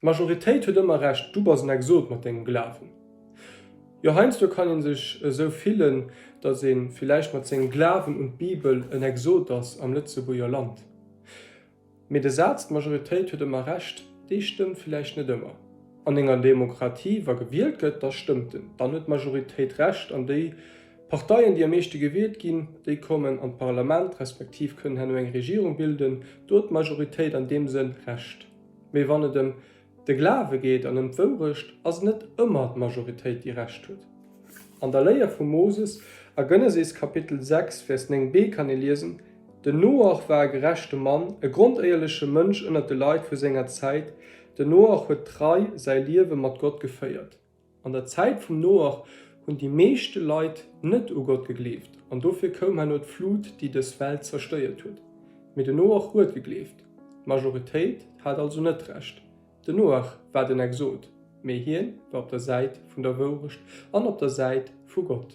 Majoritéit huet ëmmer recht, du bist ein Exot mat dengem Glaven. Ja heinz du kann sich so vielen, dass vielleicht mat segen Glaven und Bibel ein Exot ass am Lützeburger Land. Mit de Satz Majoritéit huet ëmmer recht, déi stimmt vielleicht net immer. An enger Demokratie war gewielt gëtt, das stimmten. Dann huet Majoritéit recht an déi Parteien, die am meeschte gewählt ginn, déi kommen an Parlament respektiv können hen eng Regierung bilden, dort Majoritéit an dem Sinn recht. Mei wann dem de Glave geht an dem Wërecht ass net ëmmer d Majoritéit die recht huet. An der Léier vu Moses a Gënnesis Kapitel 6 Vers 9b kann lesen: De Noach war gerechte Mann, e grundeierliche Mënsch ënner de Leiit vu senger Zeit. De Noach huet 3 sei Liewe mat Gott geféiert. An der Zeit vum Noach hunn die meeschte Leiit net u Gott gegleeft, an dofir kom han d Flut, die des Welt zersteiert huet. Mit de Noach huet gegleeft. Majoritéit hat also net recht. De Noach war den Exot, méi hien war op der Seit vun der Wërecht an op der Seit vu Gott.